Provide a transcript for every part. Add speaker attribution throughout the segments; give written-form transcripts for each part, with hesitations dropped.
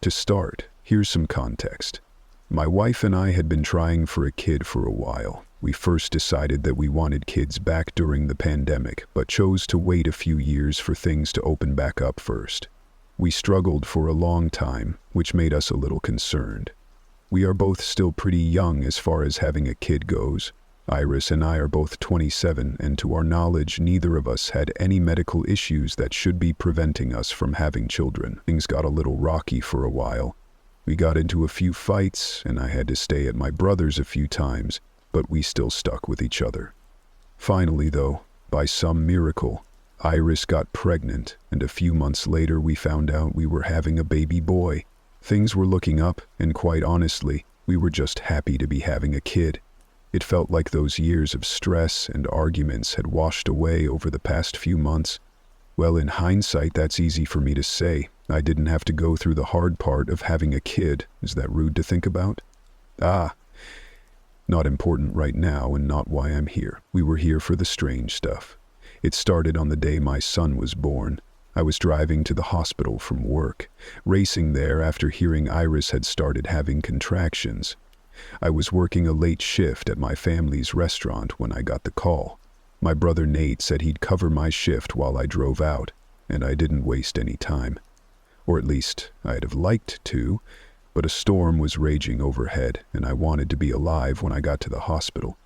Speaker 1: To start, here's some context. My wife and I had been trying for a kid for a while. We first decided that we wanted kids back during the pandemic, but chose to wait a few years for things to open back up first. We struggled for a long time, which made us a little concerned. We are both still pretty young as far as having a kid goes. Iris and I are both 27, and to our knowledge, neither of us had any medical issues that should be preventing us from having children. Things got a little rocky for a while. We got into a few fights, and I had to stay at my brother's a few times, but we still stuck with each other. Finally, though, by some miracle, Iris got pregnant, and a few months later we found out we were having a baby boy. Things were looking up, and quite honestly, we were just happy to be having a kid. It felt like those years of stress and arguments had washed away over the past few months. Well, in hindsight, that's easy for me to say. I didn't have to go through the hard part of having a kid. Is that rude to think about? Not important right now and not why I'm here. We were here for the strange stuff. It started on the day my son was born. I was driving to the hospital from work, racing there after hearing Iris had started having contractions. I was working a late shift at my family's restaurant when I got the call. My brother Nate said he'd cover my shift while I drove out, and I didn't waste any time. Or at least, I'd have liked to, but a storm was raging overhead, and I wanted to be alive when I got to the hospital.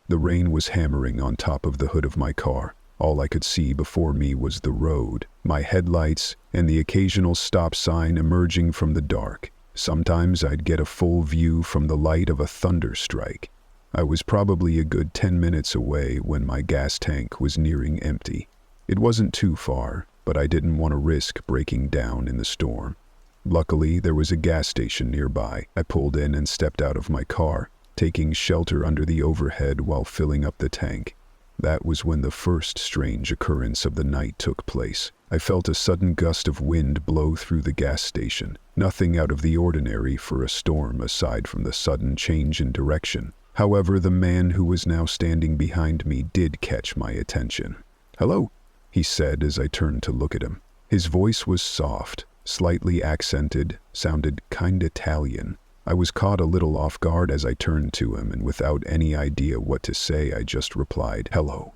Speaker 1: The rain was hammering on top of the hood of my car. All I could see before me was the road, my headlights, and the occasional stop sign emerging from the dark. Sometimes I'd get a full view from the light of a thunder strike. I was probably a good 10 minutes away when my gas tank was nearing empty. It wasn't too far, but I didn't want to risk breaking down in the storm. Luckily, there was a gas station nearby. I pulled in and stepped out of my car, taking shelter under the overhead while filling up the tank. That was when the first strange occurrence of the night took place. I felt a sudden gust of wind blow through the gas station. Nothing out of the ordinary for a storm aside from the sudden change in direction. However, the man who was now standing behind me did catch my attention. "Hello," he said as I turned to look at him. His voice was soft, slightly accented, sounded kind of Italian. I was caught a little off guard as I turned to him, and without any idea what to say, I just replied, "Hello."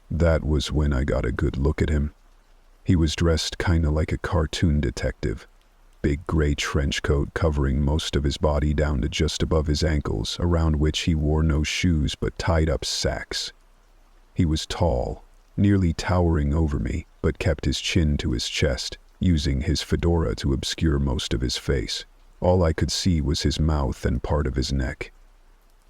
Speaker 1: That was when I got a good look at him. He was dressed kinda like a cartoon detective. Big gray trench coat covering most of his body down to just above his ankles, around which he wore no shoes but tied up sacks. He was tall, nearly towering over me, but kept his chin to his chest, using his fedora to obscure most of his face. All I could see was his mouth and part of his neck.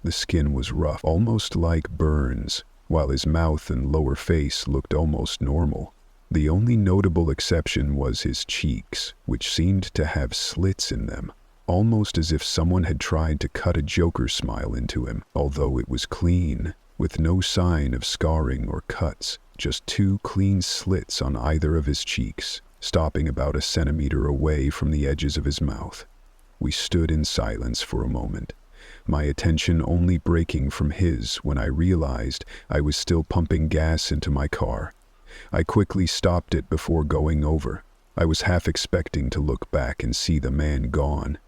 Speaker 1: The skin was rough, almost like burns, while his mouth and lower face looked almost normal. The only notable exception was his cheeks, which seemed to have slits in them, almost as if someone had tried to cut a Joker smile into him, although it was clean, with no sign of scarring or cuts, just 2 clean slits on either of his cheeks, stopping about a centimeter away from the edges of his mouth. We stood in silence for a moment, my attention only breaking from his when I realized I was still pumping gas into my car. I quickly stopped it before going over. I was half expecting to look back and see the man gone,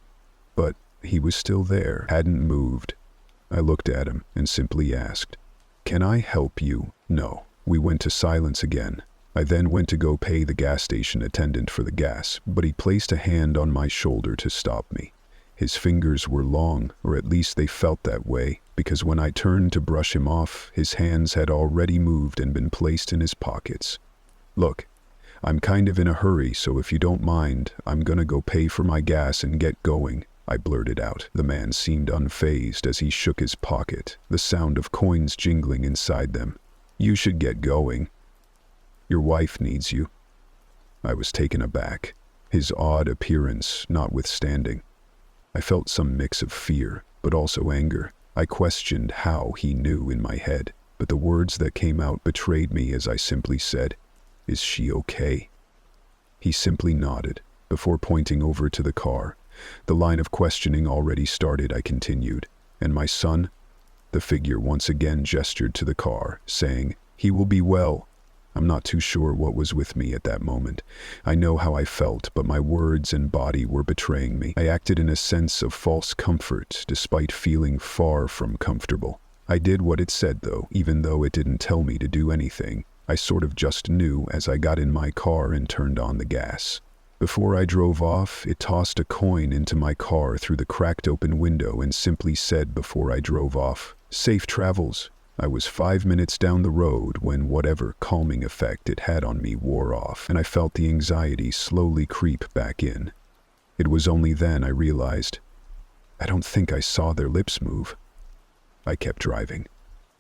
Speaker 1: but he was still there, hadn't moved. I looked at him and simply asked, "Can I help you?" No. We went to silence again. I then went to go pay the gas station attendant for the gas, but he placed a hand on my shoulder to stop me. His fingers were long, or at least they felt that way, because when I turned to brush him off, his hands had already moved and been placed in his pockets. "Look, I'm kind of in a hurry, so if you don't mind, I'm gonna go pay for my gas and get going," I blurted out. The man seemed unfazed as he shook his pocket, the sound of coins jingling inside them. "You should get going. Your wife needs you." I was taken aback, his odd appearance notwithstanding. I felt some mix of fear, but also anger. I questioned how he knew in my head, but the words that came out betrayed me as I simply said, "Is she okay?" He simply nodded, before pointing over to the car. The line of questioning already started, I continued. "And my son?" The figure once again gestured to the car, saying, "He will be well." I'm not too sure what was with me at that moment. I know how I felt, but my words and body were betraying me. I acted in a sense of false comfort, despite feeling far from comfortable. I did what it said, though, even though it didn't tell me to do anything. I sort of just knew as I got in my car and turned on the gas. Before I drove off, it tossed a coin into my car through the cracked open window and simply said before I drove off, "Safe travels." I was 5 minutes down the road when whatever calming effect it had on me wore off, and I felt the anxiety slowly creep back in. It was only then I realized, I don't think I saw their lips move. I kept driving.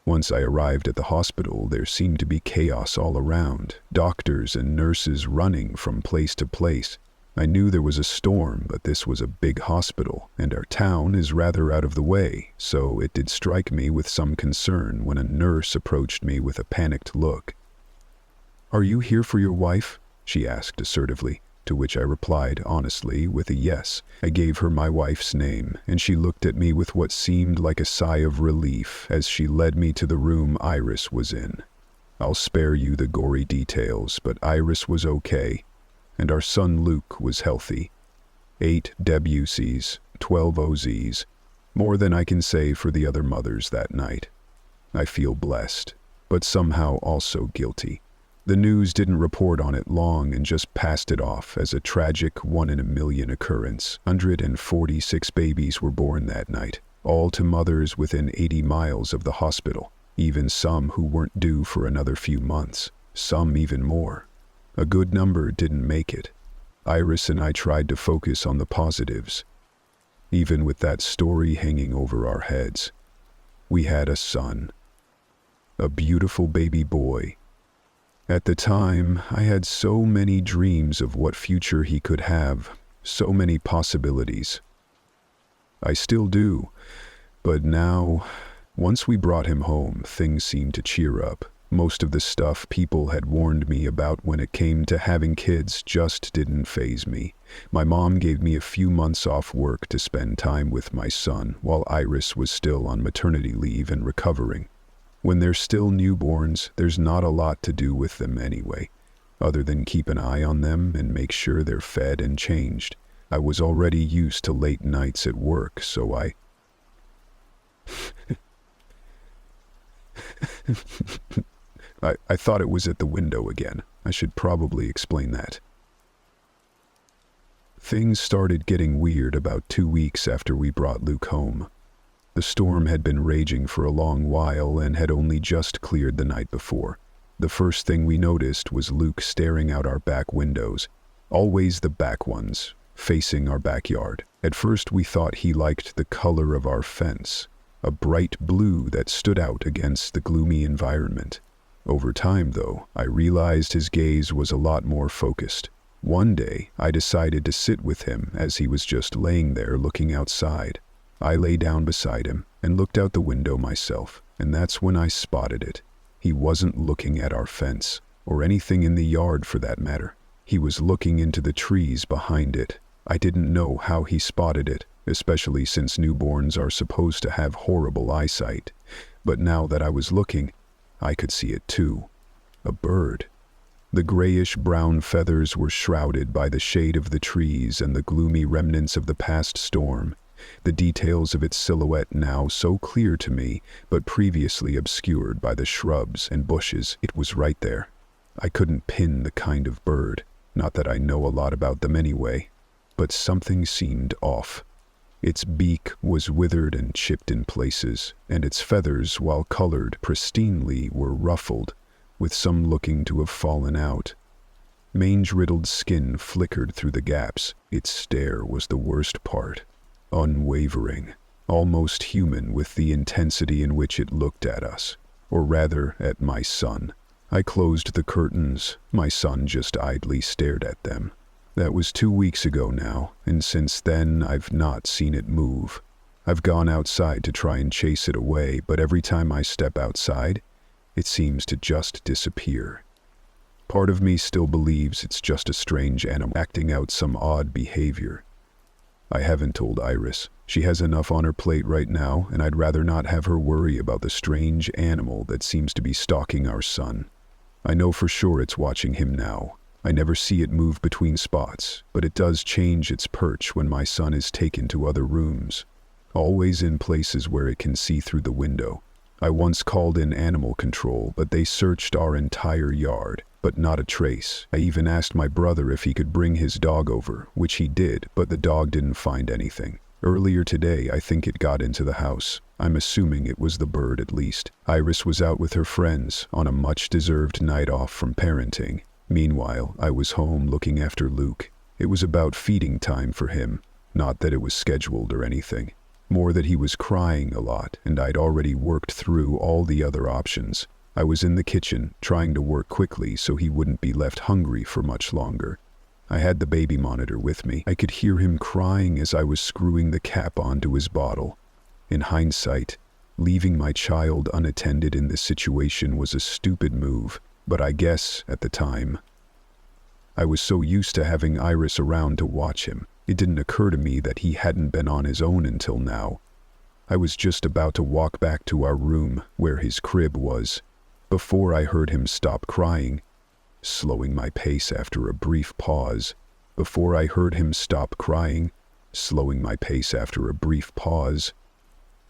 Speaker 1: Once I arrived at the hospital, there seemed to be chaos all around, doctors and nurses running from place to place. I knew there was a storm, but this was a big hospital, and our town is rather out of the way, so it did strike me with some concern when a nurse approached me with a panicked look. "Are you here for your wife?" she asked assertively, to which I replied honestly with a yes. I gave her my wife's name, and she looked at me with what seemed like a sigh of relief as she led me to the room Iris was in. I'll spare you the gory details, but Iris was okay, and our son Luke was healthy. 8 WCs, 12 OZs, more than I can say for the other mothers that night. I feel blessed, but somehow also guilty. The news didn't report on it long and just passed it off as a tragic 1-in-a-million occurrence. 146 babies were born that night, all to mothers within 80 miles of the hospital, even some who weren't due for another few months, some even more. A good number didn't make it. Iris and I tried to focus on the positives. Even with that story hanging over our heads, we had a son. A beautiful baby boy. At the time, I had so many dreams of what future he could have, so many possibilities. I still do, but now, once we brought him home, things seemed to cheer up. Most of the stuff people had warned me about when it came to having kids just didn't faze me. My mom gave me a few months off work to spend time with my son, while Iris was still on maternity leave and recovering. When they're still newborns, there's not a lot to do with them anyway, other than keep an eye on them and make sure they're fed and changed. I was already used to late nights at work, so I thought it was at the window again. I should probably explain that. Things started getting weird about 2 weeks after we brought Luke home. The storm had been raging for a long while and had only just cleared the night before. The first thing we noticed was Luke staring out our back windows, always the back ones, facing our backyard. At first we thought he liked the color of our fence, a bright blue that stood out against the gloomy environment. Over time, though, I realized his gaze was a lot more focused. One day, I decided to sit with him as he was just laying there looking outside. I lay down beside him and looked out the window myself, and that's when I spotted it. He wasn't looking at our fence, or anything in the yard for that matter. He was looking into the trees behind it. I didn't know how he spotted it, especially since newborns are supposed to have horrible eyesight. But now that I was looking, I could see it too. A bird. The grayish-brown feathers were shrouded by the shade of the trees and the gloomy remnants of the past storm. The details of its silhouette now so clear to me, but previously obscured by the shrubs and bushes. It was right there. I couldn't pin the kind of bird, not that I know a lot about them anyway, but something seemed off. Its beak was withered and chipped in places, and its feathers, while colored pristinely, were ruffled, with some looking to have fallen out. Mange-riddled skin flickered through the gaps. Its stare was the worst part. Unwavering, almost human with the intensity in which it looked at us, or rather at my son. I closed the curtains. My son just idly stared at them. That was 2 weeks ago now, and since then I've not seen it move. I've gone outside to try and chase it away, but every time I step outside, it seems to just disappear. Part of me still believes it's just a strange animal acting out some odd behavior. I haven't told Iris. She has enough on her plate right now, and I'd rather not have her worry about the strange animal that seems to be stalking our son. I know for sure it's watching him now. I never see it move between spots, but it does change its perch when my son is taken to other rooms. Always in places where it can see through the window. I once called in animal control, but they searched our entire yard, but not a trace. I even asked my brother if he could bring his dog over, which he did, but the dog didn't find anything. Earlier today, I think it got into the house. I'm assuming it was the bird at least. Iris was out with her friends on a much-deserved night off from parenting. Meanwhile, I was home looking after Luke. It was about feeding time for him. Not that it was scheduled or anything. More that he was crying a lot, and I'd already worked through all the other options. I was in the kitchen, trying to work quickly so he wouldn't be left hungry for much longer. I had the baby monitor with me. I could hear him crying as I was screwing the cap onto his bottle. In hindsight, leaving my child unattended in this situation was a stupid move, but I guess, at the time, I was so used to having Iris around to watch him. It didn't occur to me that he hadn't been on his own until now. I was just about to walk back to our room, where his crib was, before I heard him stop crying, slowing my pace after a brief pause. Before I heard him stop crying, slowing my pace after a brief pause.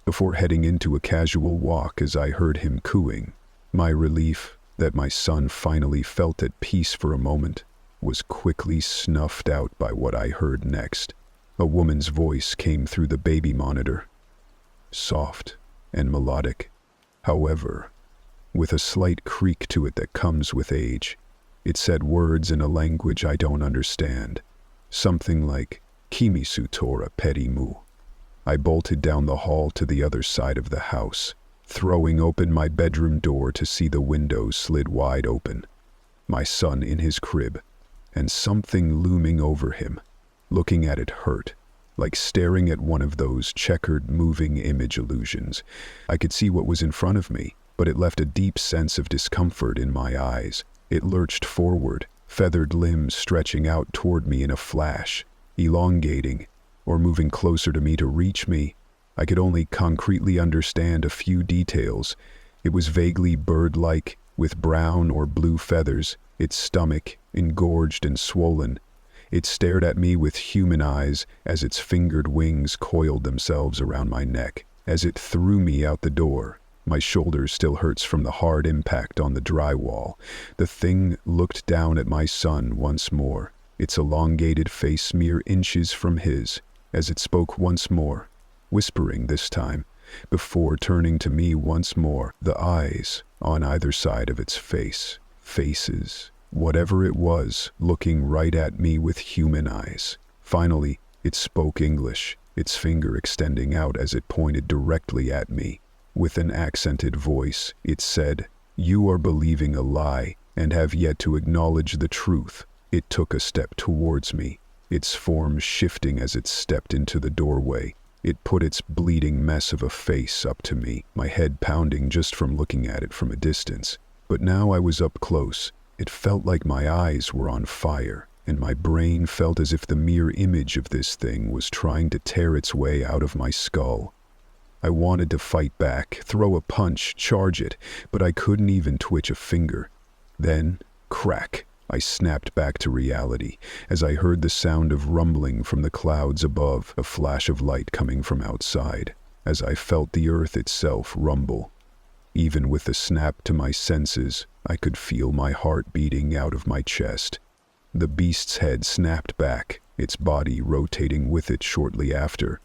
Speaker 1: Before heading into a casual walk as I heard him cooing. My relief that my son finally felt at peace for a moment was quickly snuffed out by what I heard next. A woman's voice came through the baby monitor, soft and melodic, however, with a slight creak to it that comes with age. It said words in a language I don't understand, something like Kimisu Tora Peti Mu. I bolted down the hall to the other side of the house, throwing open my bedroom door to see the window slid wide open. My son in his crib, and something looming over him. Looking at it hurt, like staring at one of those checkered moving image illusions. I could see what was in front of me, but it left a deep sense of discomfort in my eyes. It lurched forward, feathered limbs stretching out toward me in a flash, elongating, or moving closer to me to reach me. I could only concretely understand a few details. It was vaguely bird-like, with brown or blue feathers, its stomach engorged and swollen. It stared at me with human eyes as its fingered wings coiled themselves around my neck. As it threw me out the door, my shoulder still hurts from the hard impact on the drywall. The thing looked down at my son once more, its elongated face mere inches from his, as it spoke once more, whispering this time, before turning to me once more, the eyes on either side of its face. Faces, whatever it was, looking right at me with human eyes. Finally, it spoke English, its finger extending out as it pointed directly at me. With an accented voice, it said, "You are believing a lie and have yet to acknowledge the truth." It took a step towards me, its form shifting as it stepped into the doorway. It put its bleeding mess of a face up to me, my head pounding just from looking at it from a distance. But now I was up close. It felt like my eyes were on fire, and my brain felt as if the mere image of this thing was trying to tear its way out of my skull. I wanted to fight back, throw a punch, charge it, but I couldn't even twitch a finger. Then, crack, I snapped back to reality as I heard the sound of rumbling from the clouds above, a flash of light coming from outside, as I felt the earth itself rumble. Even with the snap to my senses, I could feel my heart beating out of my chest. The beast's head snapped back, its body rotating with it shortly after.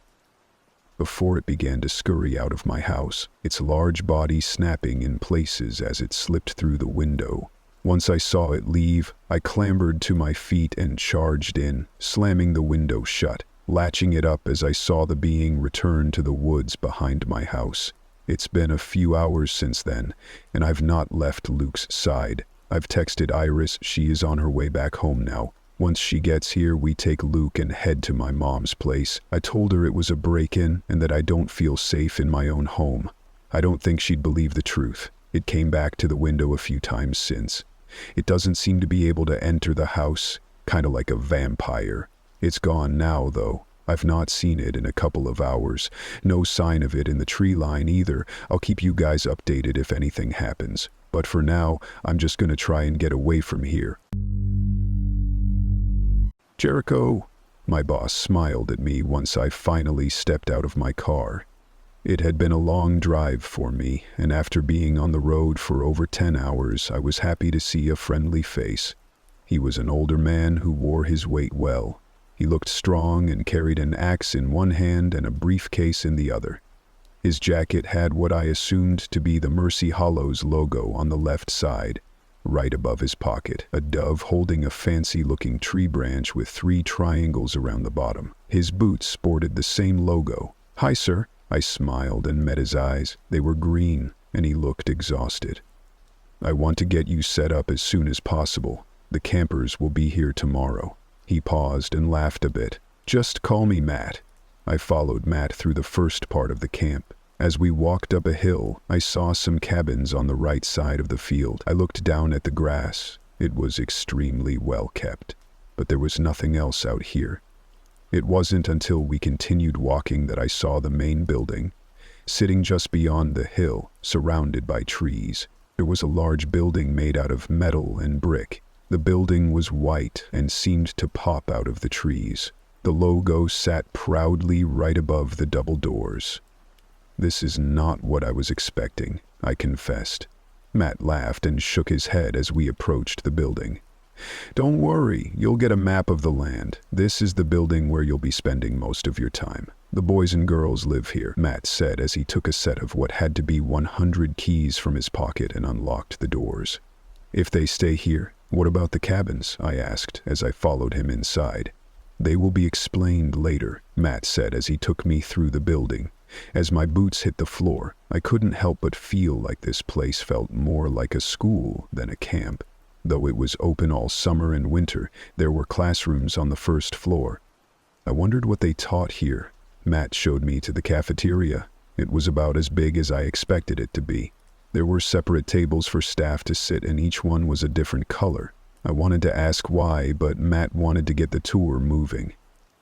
Speaker 1: Before it began to scurry out of my house, its large body snapping in places as it slipped through the window. Once I saw it leave, I clambered to my feet and charged in, slamming the window shut, latching it up as I saw the being return to the woods behind my house. It's been a few hours since then, and I've not left Luke's side. I've texted Iris she is on her way back home now. Once she gets here, we take Luke and head to my mom's place. I told her it was a break-in and that I don't feel safe in my own home. I don't think she'd believe the truth. It came back to the window a few times since. It doesn't seem to be able to enter the house, kinda like a vampire. It's gone now, though. I've not seen it in a couple of hours. No sign of it in the tree line either. I'll keep you guys updated if anything happens. But for now, I'm just gonna try and get away from here. Jericho! My boss smiled at me once I finally stepped out of my car. It had been a long drive for me, and after being on the road for over 10 hours, I was happy to see a friendly face. He was an older man who wore his weight well. He looked strong and carried an axe in one hand and a briefcase in the other. His jacket had what I assumed to be the Mercy Hollows logo on the left side. Right above his pocket, a dove holding a fancy-looking tree branch with 3 triangles around the bottom. His boots sported the same logo. "Hi, sir." I smiled and met his eyes. They were green, and he looked exhausted. "I want to get you set up as soon as possible. The campers will be here tomorrow." He paused and laughed a bit. "Just call me Matt." I followed Matt through the first part of the camp. As we walked up a hill, I saw some cabins on the right side of the field. I looked down at the grass. It was extremely well kept, but there was nothing else out here. It wasn't until we continued walking that I saw the main building, sitting just beyond the hill, surrounded by trees. There was a large building made out of metal and brick. The building was white and seemed to pop out of the trees. The logo sat proudly right above the double doors. "This is not what I was expecting," I confessed. Matt laughed and shook his head as we approached the building. "Don't worry, you'll get a map of the land. This is the building where you'll be spending most of your time. The boys and girls live here," Matt said as he took a set of what had to be 100 keys from his pocket and unlocked the doors. "If they stay here, what about the cabins?" I asked as I followed him inside. "They will be explained later," Matt said as he took me through the building. As my boots hit the floor, I couldn't help but feel like this place felt more like a school than a camp. Though it was open all summer and winter, there were classrooms on the first floor. I wondered what they taught here. Matt showed me to the cafeteria. It was about as big as I expected it to be. There were separate tables for staff to sit, and each one was a different color. I wanted to ask why, but Matt wanted to get the tour moving.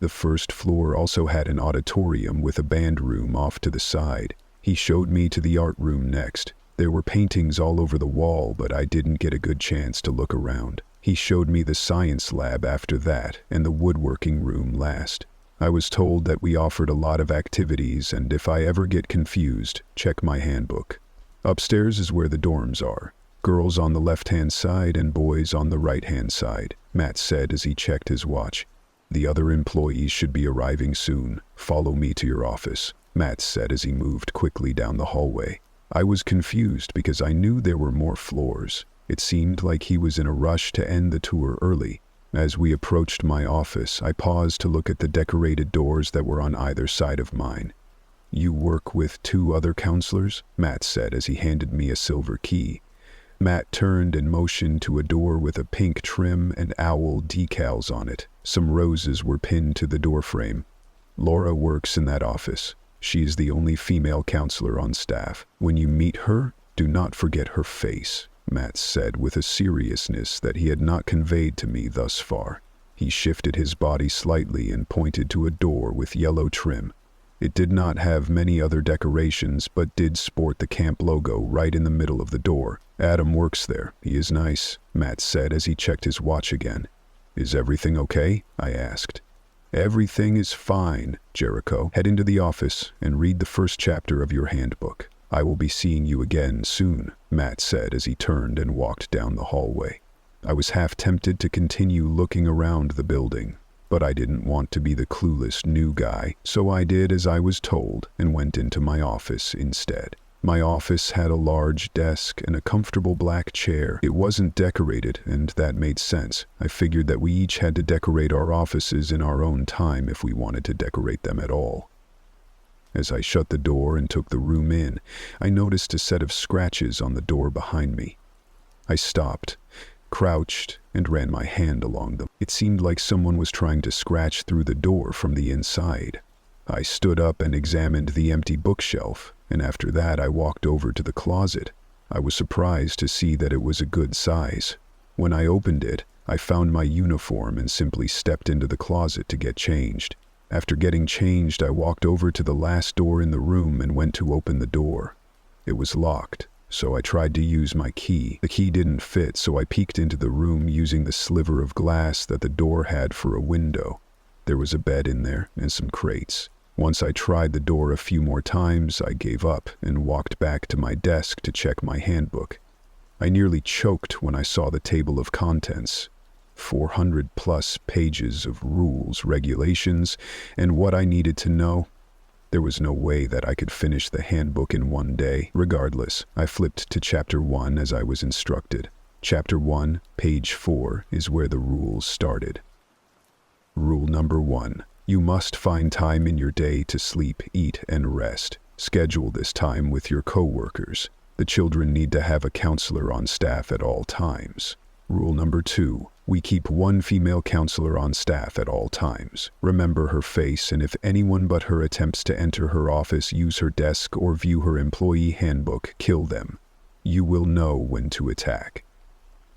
Speaker 1: The first floor also had an auditorium with a band room off to the side. He showed me to the art room next. There were paintings all over the wall, but I didn't get a good chance to look around. He showed me the science lab after that, and the woodworking room last. I was told that we offered a lot of activities, and if I ever get confused, check my handbook. Upstairs is where the dorms are. Girls on the left-hand side and boys on the right-hand side, Matt said as he checked his watch. "The other employees should be arriving soon. Follow me to your office," Matt said as he moved quickly down the hallway. I was confused because I knew there were more floors. It seemed like he was in a rush to end the tour early. As we approached my office, I paused to look at the decorated doors that were on either side of mine. "You work with 2 other counselors?" Matt said as he handed me a silver key. Matt turned and motioned to a door with a pink trim and owl decals on it. Some roses were pinned to the doorframe. "Laura works in that office. She is the only female counselor on staff. When you meet her, do not forget her face," Matt said with a seriousness that he had not conveyed to me thus far. He shifted his body slightly and pointed to a door with yellow trim. It did not have many other decorations, but did sport the camp logo right in the middle of the door. "Adam works there. He is nice," Matt said as he checked his watch again. "Is everything okay?" I asked. "Everything is fine, Jericho. Head into the office and read the first chapter of your handbook. I will be seeing you again soon," Matt said as he turned and walked down the hallway. I was half tempted to continue looking around the building, but I didn't want to be the clueless new guy, so I did as I was told and went into my office instead. My office had a large desk and a comfortable black chair. It wasn't decorated, and that made sense. I figured that we each had to decorate our offices in our own time if we wanted to decorate them at all. As I shut the door and took the room in, I noticed a set of scratches on the door behind me. I stopped, crouched, and ran my hand along them. It seemed like someone was trying to scratch through the door from the inside. I stood up and examined the empty bookshelf, and after that I walked over to the closet. I was surprised to see that it was a good size. When I opened it, I found my uniform and simply stepped into the closet to get changed. After getting changed, I walked over to the last door in the room and went to open the door. It was locked. so I tried to use my key. The key didn't fit, so I peeked into the room using the sliver of glass that the door had for a window. There was a bed in there and some crates. Once I tried the door a few more times, I gave up and walked back to my desk to check my handbook. I nearly choked when I saw the table of contents. 400 plus pages of rules, regulations, and what I needed to know. There was no way that I could finish the handbook in one day. Regardless, I flipped to Chapter 1 as I was instructed. Chapter 1, page 4, is where the rules started. Rule number 1. You must find time in your day to sleep, eat, and rest. Schedule this time with your coworkers. The children need to have a counselor on staff at all times. Rule number 2. We keep one female counselor on staff at all times. Remember her face, and if anyone but her attempts to enter her office, use her desk, or view her employee handbook, kill them. You will know when to attack.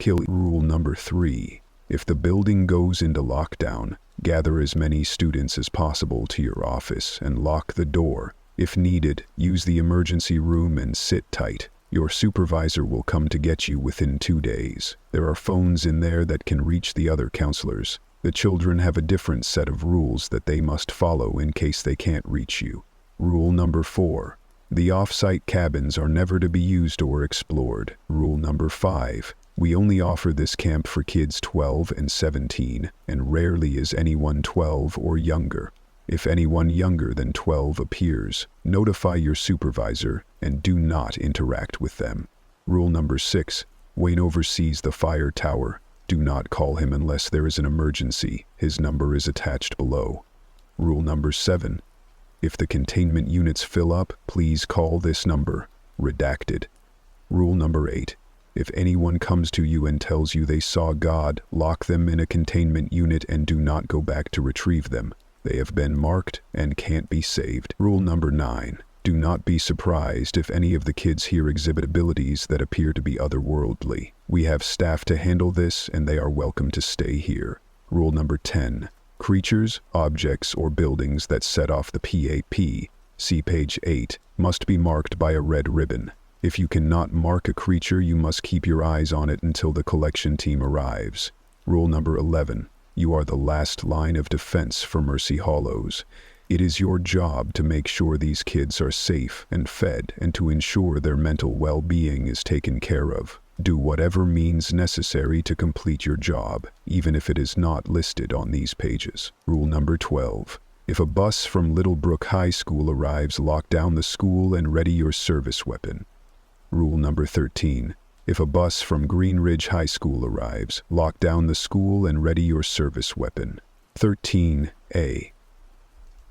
Speaker 1: Rule number 3. If the building goes into lockdown, gather as many students as possible to your office and lock the door. If needed, use the emergency room and sit tight. Your supervisor will come to get you within 2 days. There are phones in there that can reach the other counselors. The children have a different set of rules that they must follow in case they can't reach you. Rule number 4. The off-site cabins are never to be used or explored. Rule number 5. We only offer this camp for kids 12 and 17, and rarely is anyone 12 or younger. If anyone younger than 12 appears, notify your supervisor and do not interact with them. Rule number 6. Wayne oversees the fire tower. Do not call him unless there is an emergency. His number is attached below. Rule number 7. If the containment units fill up, please call this number. Redacted. Rule number 8. If anyone comes to you and tells you they saw God, lock them in a containment unit and do not go back to retrieve them. They have been marked and can't be saved. Rule number 9. Do not be surprised if any of the kids here exhibit abilities that appear to be otherworldly. We have staff to handle this, and they are welcome to stay here. Rule number 10. Creatures, objects, or buildings that set off the PAP, see page 8, must be marked by a red ribbon. If you cannot mark a creature, you must keep your eyes on it until the collection team arrives. Rule number 11. You are the last line of defense for Mercy Hollows. It is your job to make sure these kids are safe and fed and to ensure their mental well-being is taken care of. Do whatever means necessary to complete your job, even if it is not listed on these pages. Rule number 12. If a bus from Littlebrook High School arrives, lock down the school and ready your service weapon. Rule number 13. If a bus from Green Ridge High School arrives, lock down the school and ready your service weapon. 13A.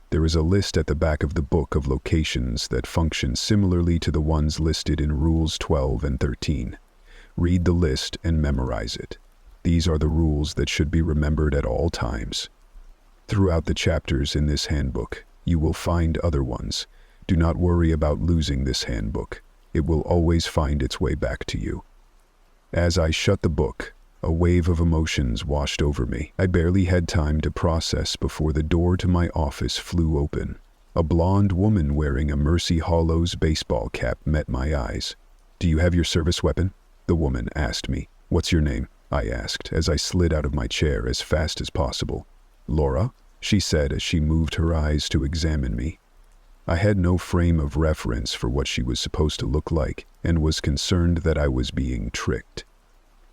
Speaker 1: There is a list at the back of the book of locations that function similarly to the ones listed in Rules 12 and 13. Read the list and memorize it. These are the rules that should be remembered at all times. Throughout the chapters in this handbook, you will find other ones. Do not worry about losing this handbook. It will always find its way back to you. As I shut the book, a wave of emotions washed over me. I barely had time to process before the door to my office flew open. A blonde woman wearing a Mercy Hollows baseball cap met my eyes. "Do you have your service weapon?" the woman asked me. "What's your name?" I asked as I slid out of my chair as fast as possible. "Laura," she said as she moved her eyes to examine me. I had no frame of reference for what she was supposed to look like and was concerned that I was being tricked.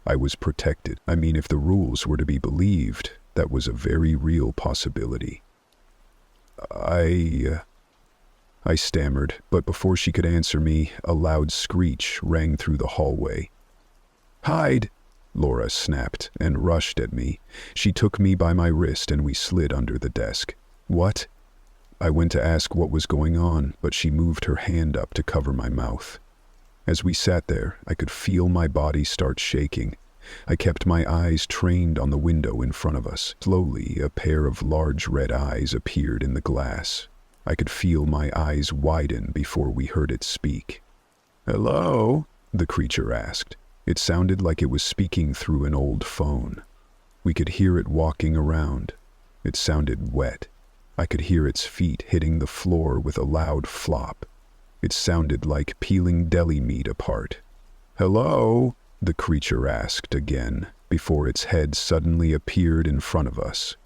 Speaker 1: I was protected. I mean, if the rules were to be believed, that was a very real possibility. I stammered, but before she could answer me, a loud screech rang through the hallway. "Hide!" Laura snapped and rushed at me. She took me by my wrist and we slid under the desk. "What?" I went to ask what was going on, but she moved her hand up to cover my mouth. As we sat there, I could feel my body start shaking. I kept my eyes trained on the window in front of us. Slowly, a pair of large red eyes appeared in the glass. I could feel my eyes widen before we heard it speak. "Hello?" the creature asked. It sounded like it was speaking through an old phone. We could hear it walking around. It sounded wet. I could hear its feet hitting the floor with a loud flop. It sounded like peeling deli meat apart. "Hello?" the creature asked again, before its head suddenly appeared in front of us.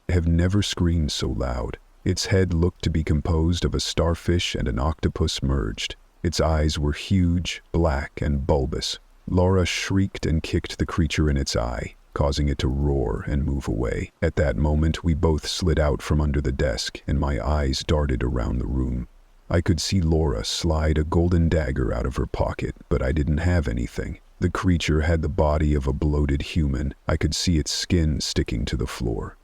Speaker 1: I have never screamed so loud. Its head looked to be composed of a starfish and an octopus merged. Its eyes were huge, black, and bulbous. Laura shrieked and kicked the creature in its eye, causing it to roar and move away. At that moment, we both slid out from under the desk, and my eyes darted around the room. I could see Laura slide a golden dagger out of her pocket, but I didn't have anything. The creature had the body of a bloated human. I could see its skin sticking to the floor.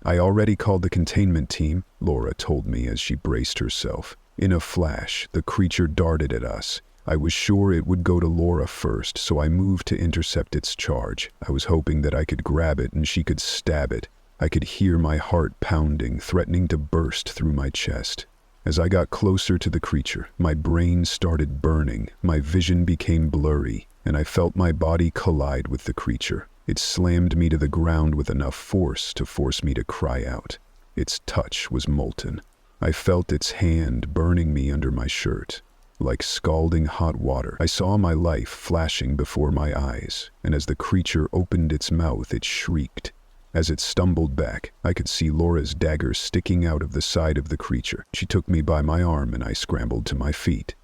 Speaker 1: "I already called the containment team," Laura told me as she braced herself. In a flash, the creature darted at us. I was sure it would go to Laura first, so I moved to intercept its charge. I was hoping that I could grab it and she could stab it. I could hear my heart pounding, threatening to burst through my chest. As I got closer to the creature, my brain started burning, my vision became blurry, and I felt my body collide with the creature. It slammed me to the ground with enough force to force me to cry out. Its touch was molten. I felt its hand burning me under my shirt. Like scalding hot water, I saw my life flashing before my eyes, and as the creature opened its mouth, it shrieked. As it stumbled back, I could see Laura's dagger sticking out of the side of the creature. She took me by my arm and I scrambled to my feet.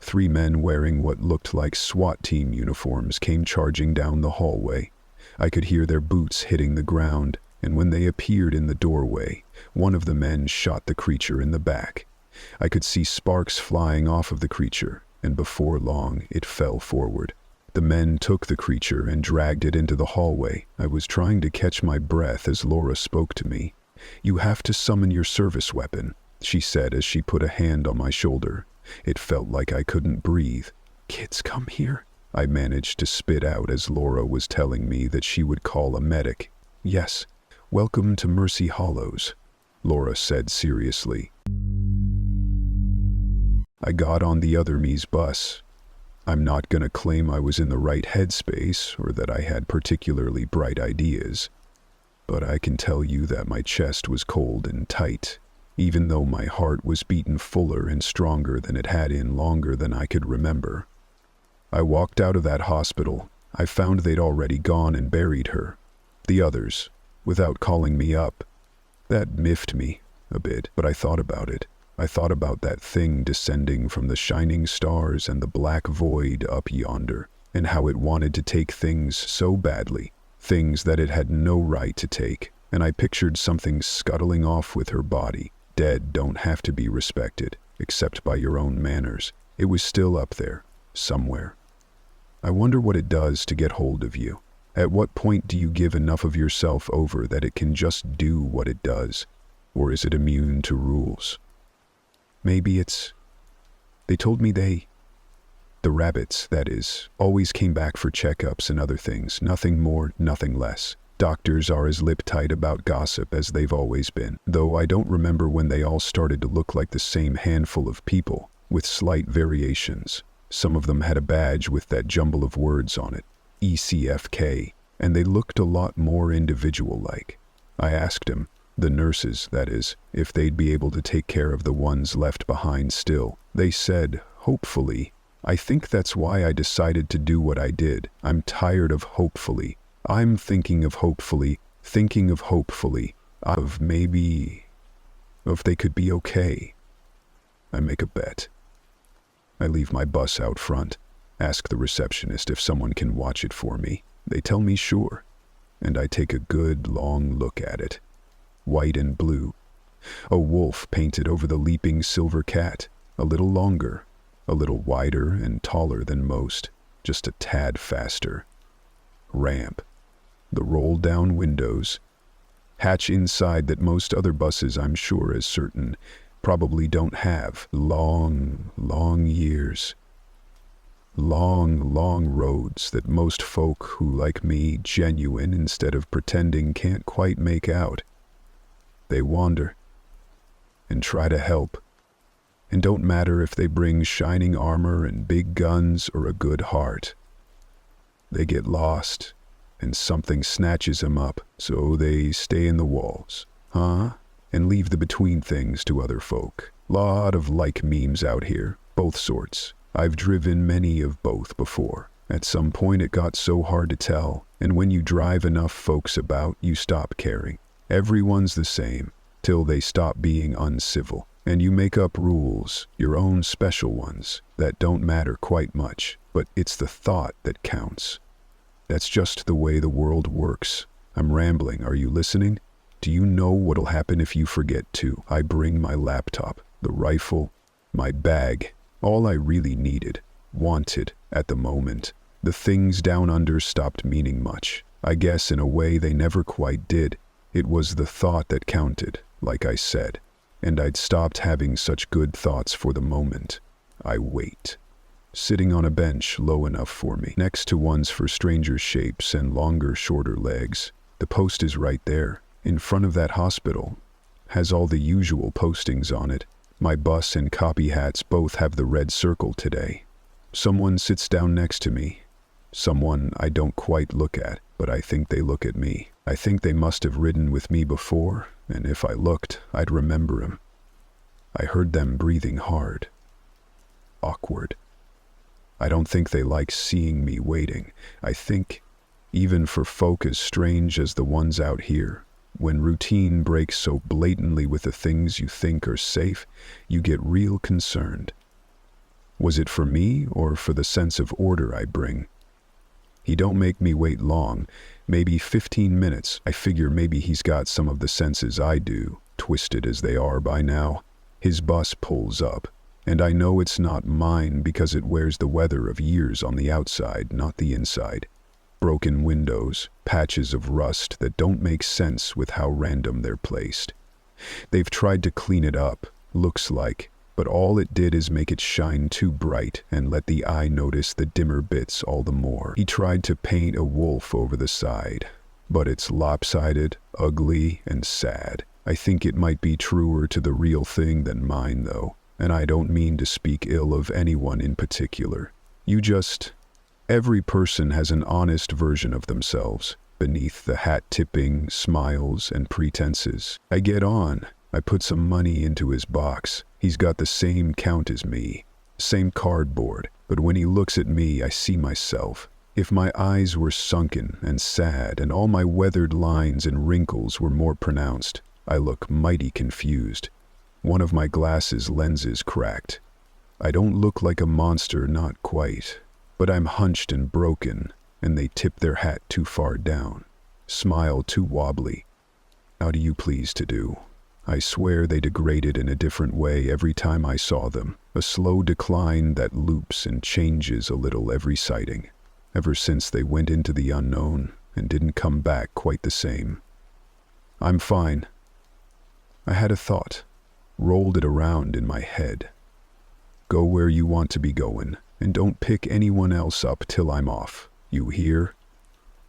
Speaker 1: 3 men wearing what looked like SWAT team uniforms came charging down the hallway. I could hear their boots hitting the ground, and when they appeared in the doorway, one of the men shot the creature in the back. I could see sparks flying off of the creature, and before long, it fell forward. The men took the creature and dragged it into the hallway. I was trying to catch my breath as Laura spoke to me. "You have to summon your service weapon," she said as she put a hand on my shoulder. It felt like I couldn't breathe. "Kids, come here," I managed to spit out as Laura was telling me that she would call a medic. "Yes, welcome to Mercy Hollows," Laura said seriously. I got on the other me's bus. I'm not gonna claim I was in the right headspace or that I had particularly bright ideas, but I can tell you that my chest was cold and tight, even though my heart was beating fuller and stronger than it had in longer than I could remember. I walked out of that hospital. I found they'd already gone and buried her. The others, without calling me up. That miffed me a bit, but I thought about it. I thought about that thing descending from the shining stars and the black void up yonder, and how it wanted to take things so badly, things that it had no right to take, and I pictured something scuttling off with her body. Dead don't have to be respected, except by your own manners. It was still up there, somewhere. I wonder what it does to get hold of you. At what point do you give enough of yourself over that it can just do what it does? Or is it immune to rules? Maybe it's... They told me the rabbits, that is, always came back for checkups and other things. Nothing more, nothing less. Doctors are as lip-tight about gossip as they've always been, though I don't remember when they all started to look like the same handful of people, with slight variations. Some of them had a badge with that jumble of words on it, ECFK, and they looked a lot more individual-like. I asked him, the nurses, that is, if they'd be able to take care of the ones left behind still. They said, hopefully. I think that's why I decided to do what I did. I'm tired of hopefully. I'm thinking of hopefully, of maybe, if they could be okay. I make a bet. I leave my bus out front, ask the receptionist if someone can watch it for me. They tell me sure, and I take a good long look at it. White and blue. A wolf painted over the leaping silver cat, a little longer, a little wider and taller than most, just a tad faster. Ramp. The roll-down windows. Hatch inside that most other buses, I'm sure as certain, probably don't have. Long, long years. Long, long roads that most folk who, like me, genuine instead of pretending, can't quite make out. They wander and try to help, and don't matter if they bring shining armor and big guns or a good heart. They get lost, and something snatches them up, so they stay in the walls, and leave the between things to other folk. Lot of like memes out here, Both sorts. I've driven many of both before. At some point it got so hard to tell, and when you drive enough folks about, you stop caring. Everyone's the same, till they stop being uncivil. And you make up rules, your own special ones, that don't matter quite much, but it's the thought that counts. That's just the way the world works. I'm rambling, are you listening? Do you know what'll happen if you forget to? I bring my laptop, the rifle, my bag, all I really needed, wanted, at the moment. The things down under stopped meaning much. I guess in a way they never quite did. It was the thought that counted, like I said. And I'd stopped having such good thoughts for the moment. I wait. Sitting on a bench low enough for me, next to ones for stranger shapes and longer, shorter legs. The post is right there, in front of that hospital. Has all the usual postings on it. My bus and copy hats both have the red circle today. Someone sits down next to me. Someone I don't quite look at, but I think they look at me. I think they must have ridden with me before, and if I looked, I'd remember him. I heard them breathing hard. Awkward. I don't think they like seeing me waiting. I think, even for folk as strange as the ones out here, when routine breaks so blatantly with the things you think are safe, you get real concerned. Was it for me or for the sense of order I bring? He don't make me wait long, maybe 15 minutes. I figure maybe he's got some of the senses I do, twisted as they are by now. His bus pulls up, and I know it's not mine because it wears the weather of years on the outside, not the inside. Broken windows, patches of rust that don't make sense with how random they're placed. They've tried to clean it up, looks like, but all it did is make it shine too bright and let the eye notice the dimmer bits all the more. He tried to paint a wolf over the side, but it's lopsided, ugly, and sad. I think it might be truer to the real thing than mine, though, and I don't mean to speak ill of anyone in particular. Every person has an honest version of themselves, beneath the hat-tipping, smiles, and pretenses. I get on. I put some money into his box. He's got the same count as me, same cardboard, but when he looks at me, I see myself. If my eyes were sunken and sad and all my weathered lines and wrinkles were more pronounced, I look mighty confused. One of my glasses lenses cracked. I don't look like a monster, not quite, but I'm hunched and broken, and they tip their hat too far down, smile too wobbly. How do you please to do? I swear they degraded in a different way every time I saw them, a slow decline that loops and changes a little every sighting, ever since they went into the unknown and didn't come back quite the same. I'm fine. I had a thought, rolled it around in my head. Go where you want to be going, and don't pick anyone else up till I'm off. You hear?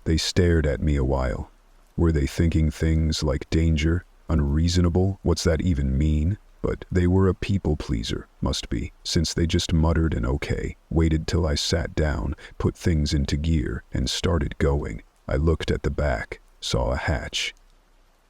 Speaker 1: They stared at me a while. Were they thinking things like danger? Unreasonable? What's that even mean? But they were a people pleaser, must be, since they just muttered an okay, waited till I sat down, put things into gear, and started going. I looked at the back, saw a hatch.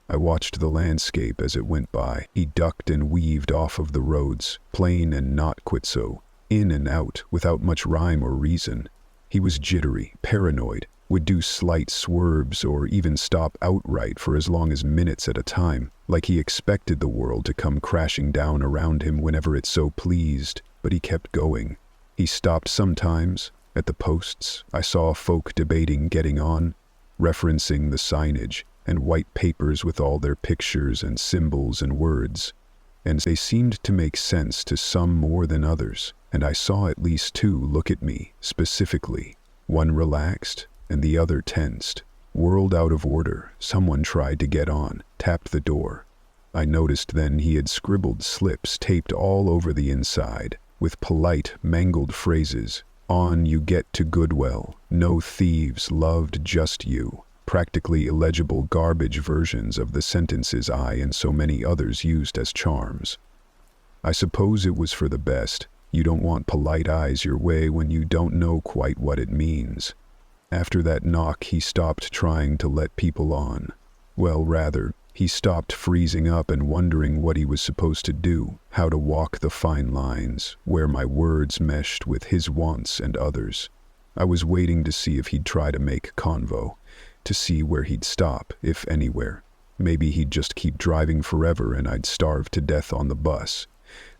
Speaker 1: I watched the landscape as it went by. He ducked and weaved off of the roads, plain and not quit so, in and out, without much rhyme or reason. He was jittery, paranoid, would do slight swerves or even stop outright for as long as minutes at a time, like he expected the world to come crashing down around him whenever it so pleased, but he kept going. He stopped sometimes. At the posts, I saw folk debating getting on, referencing the signage and white papers with all their pictures and symbols and words, and they seemed to make sense to some more than others, and I saw at least two look at me, specifically, one relaxed, and the other tensed. Whirled out of order, someone tried to get on, tapped the door. I noticed then he had scribbled slips taped all over the inside, with polite, mangled phrases. On you get to Goodwell, no thieves loved just you. Practically illegible garbage versions of the sentences I and so many others used as charms. I suppose it was for the best. You don't want polite eyes your way when you don't know quite what it means. After that knock, he stopped trying to let people on. Well, rather, He stopped, freezing up and wondering what he was supposed to do, how to walk the fine lines, where my words meshed with his wants and others. I was waiting to see if he'd try to make convo, to see where he'd stop, if anywhere. Maybe he'd just keep driving forever and I'd starve to death on the bus.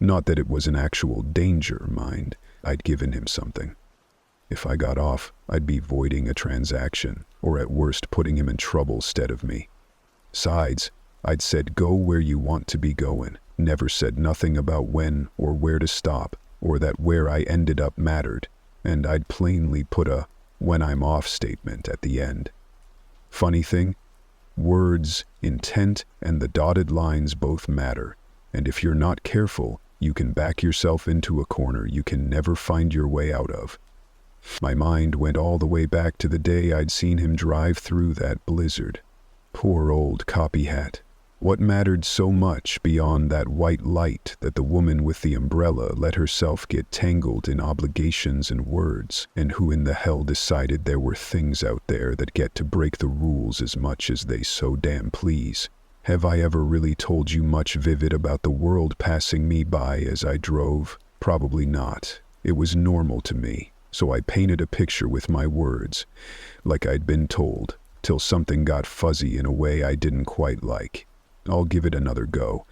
Speaker 1: Not that it was an actual danger, mind. I'd given him something. If I got off, I'd be voiding a transaction, or at worst putting him in trouble instead of me. Besides, I'd said go where you want to be going, never said nothing about when or where to stop, or that where I ended up mattered, and I'd plainly put a "when I'm off" statement at the end. Funny thing, words, intent, and the dotted lines both matter, and if you're not careful, you can back yourself into a corner you can never find your way out of. My mind went all the way back to the day I'd seen him drive through that blizzard. Poor old copyhat. What mattered so much beyond that white light that the woman with the umbrella let herself get tangled in obligations and words, and who in the hell decided there were things out there that get to break the rules as much as they so damn please? Have I ever really told you much vivid about the world passing me by as I drove? Probably not. It was normal to me, so I painted a picture with my words, like I'd been told, till something got fuzzy in a way I didn't quite like. I'll give it another go.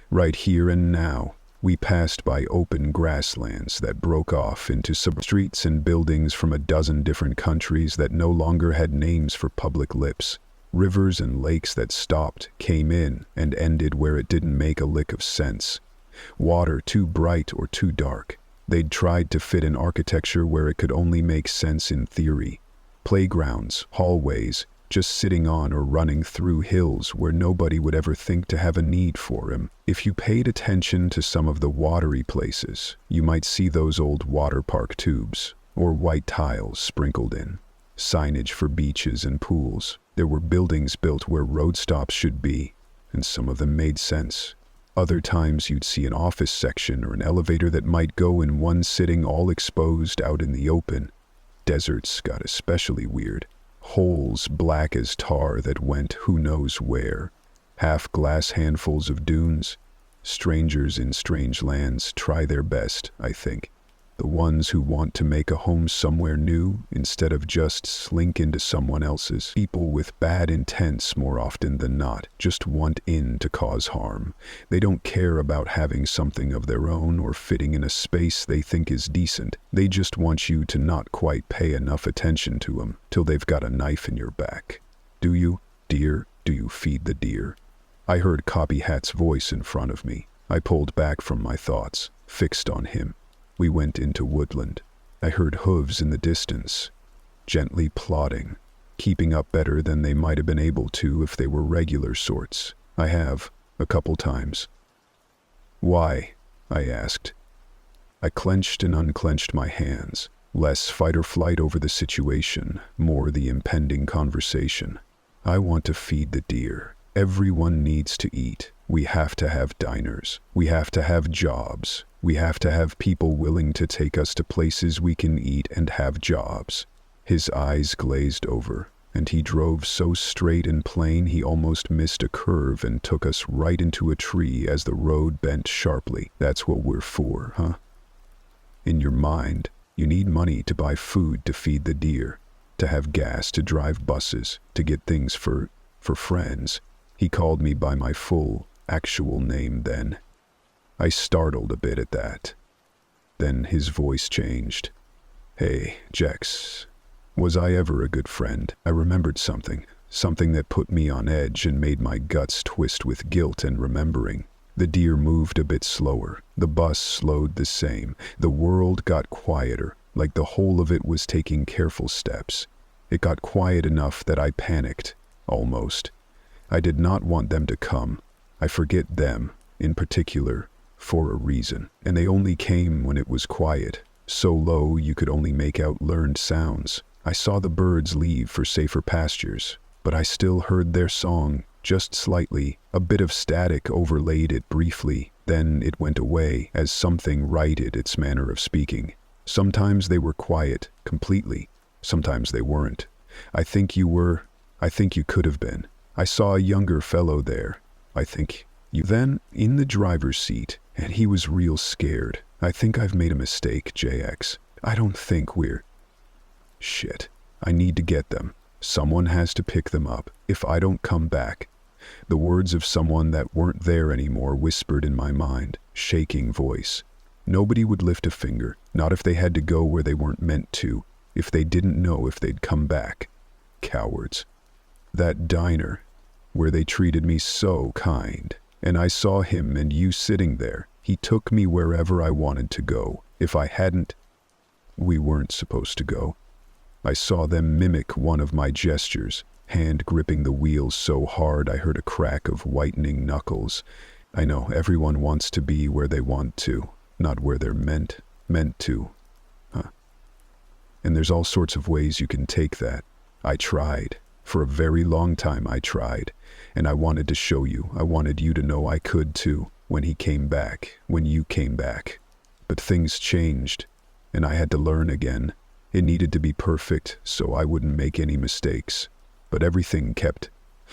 Speaker 1: Right here and now, we passed by open grasslands that broke off into sub-streets and buildings from a dozen different countries that no longer had names for public lips. Rivers and lakes that stopped, came in, and ended where it didn't make a lick of sense. Water too bright or too dark. They'd tried to fit in architecture where it could only make sense in theory. Playgrounds, hallways, just sitting on or running through hills where nobody would ever think to have a need for him. If you paid attention to some of the watery places, you might see those old water park tubes, or white tiles sprinkled in. Signage for beaches and pools. There were buildings built where road stops should be, and some of them made sense. Other times you'd see an office section or an elevator that might go in one sitting all exposed out in the open. Deserts got especially weird. Holes black as tar that went who knows where. Half-glass handfuls of dunes. Strangers in strange lands try their best, I think. The ones who want to make a home somewhere new instead of just slink into someone else's. People with bad intents more often than not just want in to cause harm. They don't care about having something of their own or fitting in a space they think is decent. They just want you to not quite pay enough attention to them till they've got a knife in your back. Do you, dear, do you feed the deer? I heard Copyhat's voice in front of me. I pulled back from my thoughts, fixed on him. We went into woodland. I heard hooves in the distance, gently plodding, keeping up better than they might have been able to if they were regular sorts. I have, a couple times. Why? I asked. I clenched and unclenched my hands, less fight or flight over the situation, more the impending conversation. I want to feed the deer. Everyone needs to eat. We have to have diners. We have to have jobs. We have to have people willing to take us to places we can eat and have jobs. His eyes glazed over, and he drove so straight and plain he almost missed a curve and took us right into a tree as the road bent sharply. That's what we're for, huh? In your mind, you need money to buy food to feed the deer, to have gas to drive buses, to get things for friends. He called me by my full, actual name then. I startled a bit at that. Then his voice changed. Hey, Jex, was I ever a good friend? I remembered something that put me on edge and made my guts twist with guilt and remembering. The deer moved a bit slower. The bus slowed the same. The world got quieter, like the whole of it was taking careful steps. It got quiet enough that I panicked, almost. I did not want them to come. I forget them, in particular, for a reason. And they only came when it was quiet, so low you could only make out learned sounds. I saw the birds leave for safer pastures, but I still heard their song, just slightly. A bit of static overlaid it briefly, then it went away as something righted its manner of speaking. Sometimes they were quiet, completely. Sometimes they weren't. I think you could have been. I saw a younger fellow there. I think you then in the driver's seat, and he was real scared. I think I've made a mistake, JX. I don't think we're... Shit. I need to get them. Someone has to pick them up if I don't come back. The words of someone that weren't there anymore whispered in my mind, shaking voice. Nobody would lift a finger, not if they had to go where they weren't meant to, if they didn't know if they'd come back. Cowards. That diner, where they treated me so kind, and I saw him and you sitting there. He took me wherever I wanted to go. If I hadn't, we weren't supposed to go. I saw them mimic one of my gestures, hand gripping the wheel so hard I heard a crack of whitening knuckles. I know everyone wants to be where they want to, not where they're meant to. And there's all sorts of ways you can take that. I tried. For a very long time I tried. And I wanted to show you. I wanted you to know I could too, when he came back, when you came back. But things changed, and I had to learn again. It needed to be perfect, so I wouldn't make any mistakes. But everything kept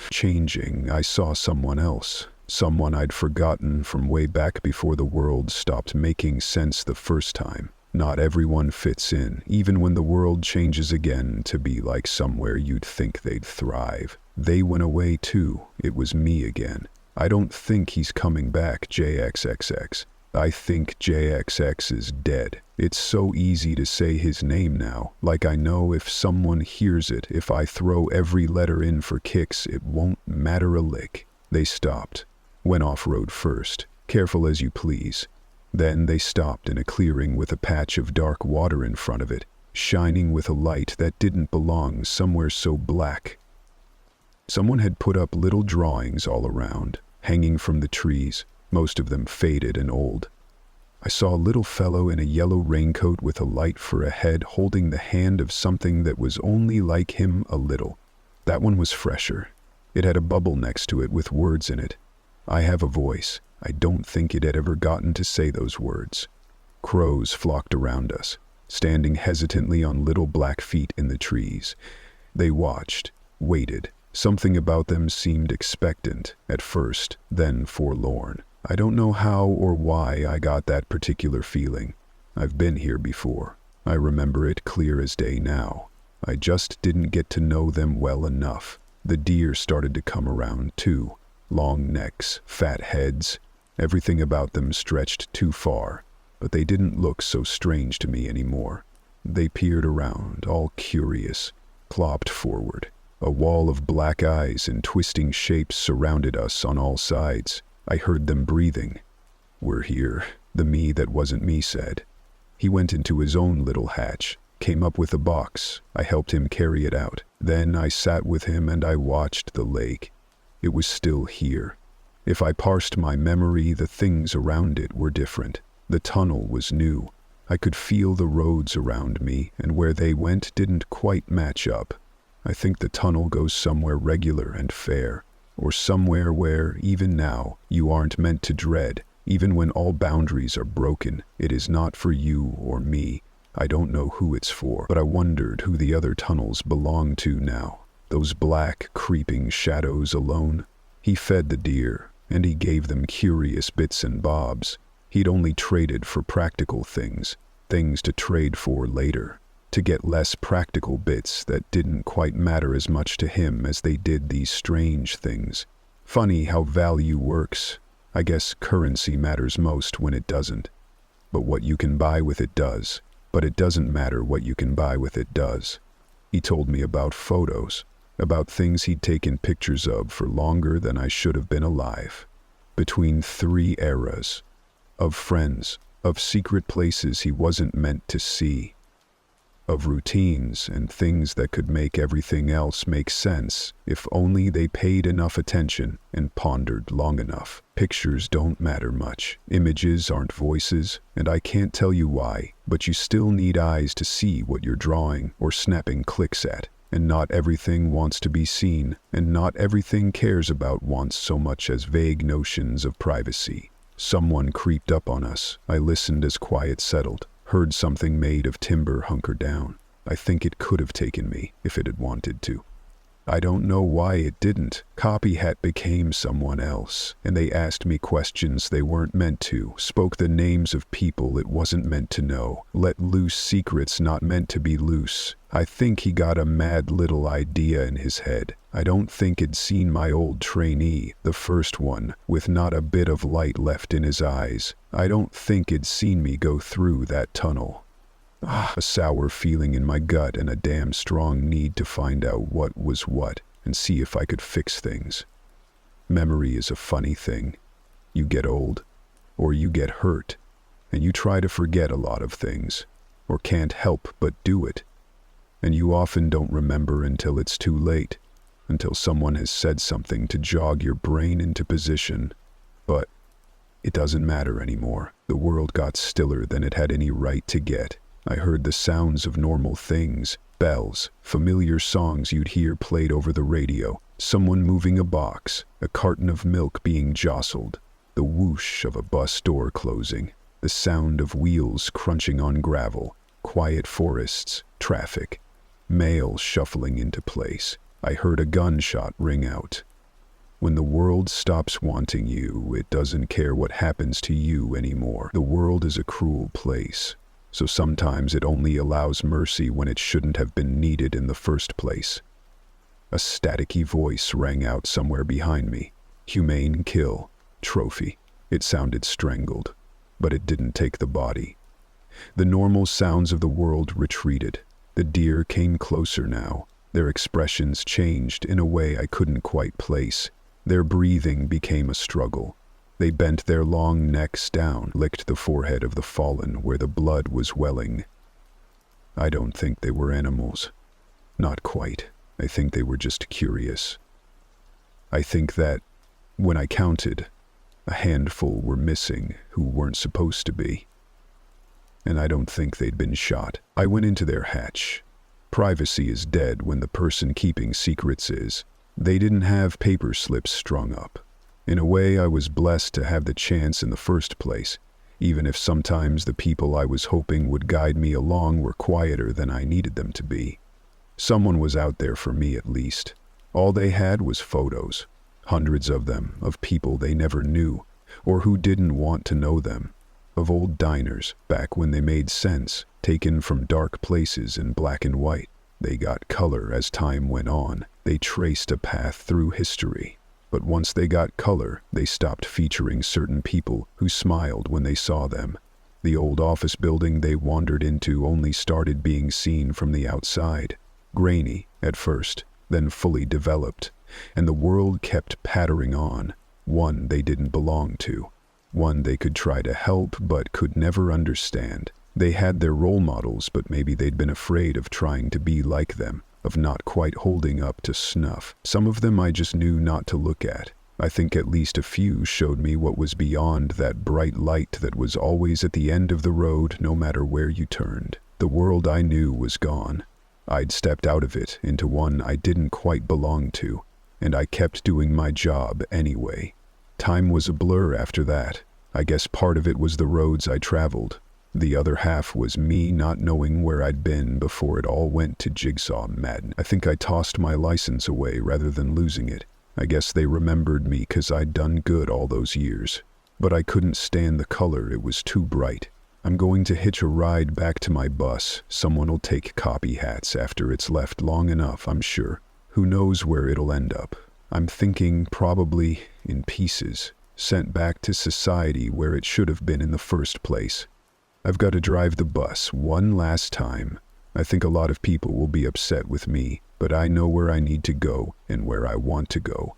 Speaker 1: changing. I saw someone else. Someone I'd forgotten from way back before the world stopped making sense the first time. Not everyone fits in, even when the world changes again to be like somewhere you'd think they'd thrive. They went away too. It was me again. I don't think he's coming back, JXXX. I think JXX is dead. It's so easy to say his name now, like I know if someone hears it, if I throw every letter in for kicks, it won't matter a lick. They stopped. Went off-road first. Careful as you please. Then they stopped in a clearing with a patch of dark water in front of it, shining with a light that didn't belong somewhere so black. Someone had put up little drawings all around, hanging from the trees, most of them faded and old. I saw a little fellow in a yellow raincoat with a light for a head holding the hand of something that was only like him a little. That one was fresher. It had a bubble next to it with words in it. I have a voice. I don't think it had ever gotten to say those words. Crows flocked around us, standing hesitantly on little black feet in the trees. They watched, waited. Something about them seemed expectant at first, then forlorn. I don't know how or why I got that particular feeling. I've been here before. I remember it clear as day now. I just didn't get to know them well enough. The deer started to come around too. Long necks, fat heads. Everything about them stretched too far, but they didn't look so strange to me anymore. They peered around, all curious, clopped forward. A wall of black eyes and twisting shapes surrounded us on all sides. I heard them breathing. "We're here," the me that wasn't me said. He went into his own little hatch, came up with a box. I helped him carry it out. Then I sat with him and I watched the lake. It was still here. If I parsed my memory, the things around it were different. The tunnel was new. I could feel the roads around me, and where they went didn't quite match up. I think the tunnel goes somewhere regular and fair, or somewhere where, even now, you aren't meant to dread. Even when all boundaries are broken, it is not for you or me. I don't know who it's for, but I wondered who the other tunnels belong to now. Those black, creeping shadows alone. He fed the deer, and he gave them curious bits and bobs. He'd only traded for practical things to trade for later, to get less practical bits that didn't quite matter as much to him as they did these strange things. Funny how value works. I guess currency matters most when it doesn't. But what you can buy with it does. But it doesn't matter what you can buy with it does. He told me about photos, about things he'd taken pictures of for longer than I should have been alive. Between 3 eras. Of friends, of secret places he wasn't meant to see. Of routines and things that could make everything else make sense if only they paid enough attention and pondered long enough. Pictures don't matter much. Images aren't voices, and I can't tell you why, but you still need eyes to see what you're drawing or snapping clicks at. And not everything wants to be seen, and not everything cares about wants so much as vague notions of privacy. Someone creeped up on us. I listened as quiet settled. Heard something made of timber hunker down. I think it could have taken me if it had wanted to. I don't know why it didn't. Copyhat became someone else, and they asked me questions they weren't meant to, spoke the names of people it wasn't meant to know, let loose secrets not meant to be loose. I think he got a mad little idea in his head. I don't think he'd seen my old trainee, the first one, with not a bit of light left in his eyes. I don't think he'd seen me go through that tunnel. A sour feeling in my gut and a damn strong need to find out what was what and see if I could fix things. Memory is a funny thing. You get old, or you get hurt, and you try to forget a lot of things, or can't help but do it. And you often don't remember until it's too late, until someone has said something to jog your brain into position. But it doesn't matter anymore. The world got stiller than it had any right to get. I heard the sounds of normal things, bells, familiar songs you'd hear played over the radio, someone moving a box, a carton of milk being jostled, the whoosh of a bus door closing, the sound of wheels crunching on gravel, quiet forests, traffic, mail shuffling into place. I heard a gunshot ring out. When the world stops wanting you, it doesn't care what happens to you anymore. The world is a cruel place. So sometimes it only allows mercy when it shouldn't have been needed in the first place. A staticky voice rang out somewhere behind me. Humane kill. Trophy. It sounded strangled, but it didn't take the body. The normal sounds of the world retreated. The deer came closer now. Their expressions changed in a way I couldn't quite place. Their breathing became a struggle. They bent their long necks down, licked the forehead of the fallen where the blood was welling. I don't think they were animals. Not quite. I think they were just curious. I think that, when I counted, a handful were missing who weren't supposed to be. And I don't think they'd been shot. I went into their hatch. Privacy is dead when the person keeping secrets is. They didn't have paper slips strung up. In a way, I was blessed to have the chance in the first place, even if sometimes the people I was hoping would guide me along were quieter than I needed them to be. Someone was out there for me at least. All they had was photos, hundreds of them, of people they never knew, or who didn't want to know them, of old diners, back when they made sense, taken from dark places in black and white. They got color as time went on. They traced a path through history. But once they got color, they stopped featuring certain people who smiled when they saw them. The old office building they wandered into only started being seen from the outside. Grainy, at first, then fully developed. And the world kept pattering on. One they didn't belong to. One they could try to help but could never understand. They had their role models, but maybe they'd been afraid of trying to be like them, of not quite holding up to snuff. Some of them I just knew not to look at. I think at least a few showed me what was beyond that bright light that was always at the end of the road no matter where you turned. The world I knew was gone. I'd stepped out of it into one I didn't quite belong to, and I kept doing my job anyway. Time was a blur after that. I guess part of it was the roads I traveled. The other half was me not knowing where I'd been before it all went to jigsaw madness. I think I tossed my license away rather than losing it. I guess they remembered me 'cause I'd done good all those years. But I couldn't stand the color, it was too bright. I'm going to hitch a ride back to my bus. Someone'll take copy hats after it's left long enough, I'm sure. Who knows where it'll end up? I'm thinking probably in pieces, sent back to society where it should have been in the first place. I've got to drive the bus one last time. I think a lot of people will be upset with me, but I know where I need to go and where I want to go.